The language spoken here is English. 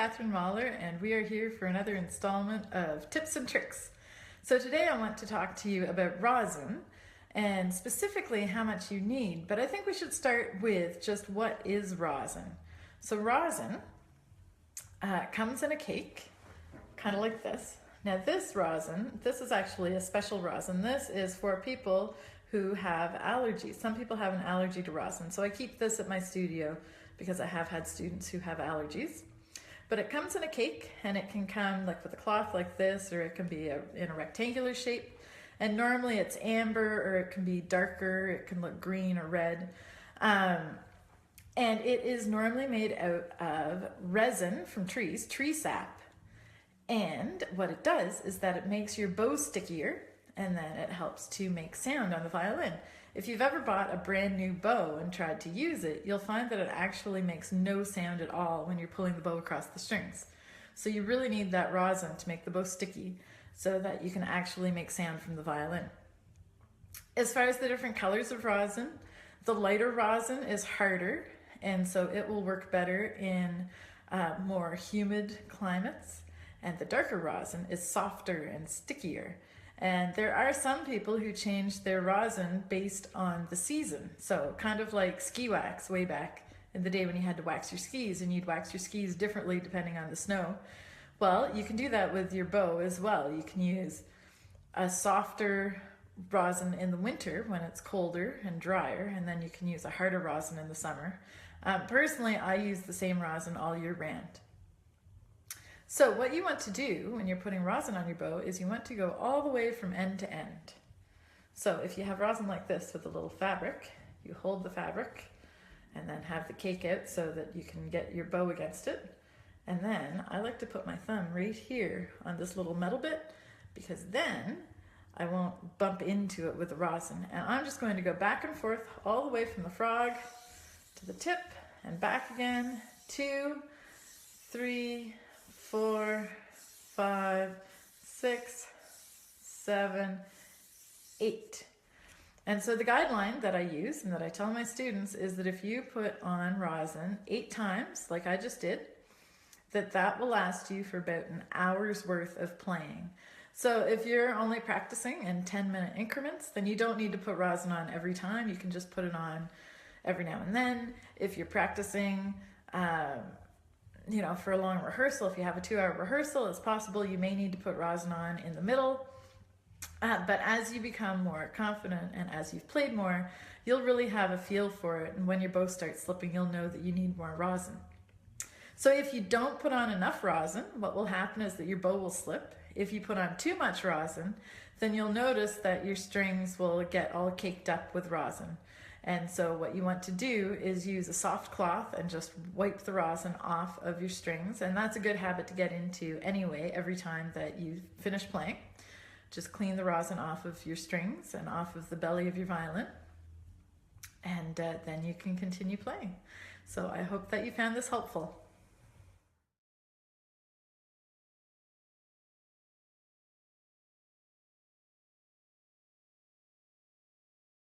Katherine Moller, and we are here for another installment of Tips and Tricks. So today I want to talk to you about rosin and specifically how much you need, but I think we should start with just what is rosin. So rosin comes in a cake, kind of like this. Now this rosin, this is actually a special rosin. This is for people who have allergies. Some people have an allergy to rosin, so I keep this at my studio because I have had students who have allergies. But it comes in a cake, and it can come like with a cloth like this, or it can be in a rectangular shape. And normally it's amber, or it can be darker, it can look green or red. And it is normally made out of resin from trees, tree sap. And what it does is that it makes your bow stickier, and then it helps to make sound on the violin. If you've ever bought a brand new bow and tried to use it, you'll find that it actually makes no sound at all when you're pulling the bow across the strings. So you really need that rosin to make the bow sticky so that you can actually make sound from the violin. As far as the different colors of rosin, the lighter rosin is harder, and so it will work better in more humid climates, and the darker rosin is softer and stickier. And there are some people who change their rosin based on the season. So kind of like ski wax way back in the day when you had to wax your skis, and you'd wax your skis differently depending on the snow. Well, you can do that with your bow as well. You can use a softer rosin in the winter when it's colder and drier, and then you can use a harder rosin in the summer. Personally, I use the same rosin all year round. So what you want to do when you're putting rosin on your bow is you want to go all the way from end to end. So if you have rosin like this with a little fabric, you hold the fabric and then have the cake out so that you can get your bow against it. And then I like to put my thumb right here on this little metal bit, because then I won't bump into it with the rosin. And I'm just going to go back and forth all the way from the frog to the tip and back again. 2, 3, 4, 5, 6, 7, 8. And so the guideline that I use and that I tell my students is that if you put on rosin 8 times, like I just did, that will last you for about an hour's worth of playing. So if you're only practicing in 10-minute increments, then you don't need to put rosin on every time. You can just put it on every now and then. If you're practicing for a long rehearsal, if you have a 2-hour rehearsal, it's possible you may need to put rosin on in the middle. But as you become more confident and as you've played more, you'll really have a feel for it. And when your bow starts slipping, you'll know that you need more rosin. So if you don't put on enough rosin, what will happen is that your bow will slip. If you put on too much rosin, then you'll notice that your strings will get all caked up with rosin. And so what you want to do is use a soft cloth and just wipe the rosin off of your strings. And that's a good habit to get into anyway, every time that you finish playing. Just clean the rosin off of your strings and off of the belly of your violin. And then you can continue playing. So I hope that you found this helpful.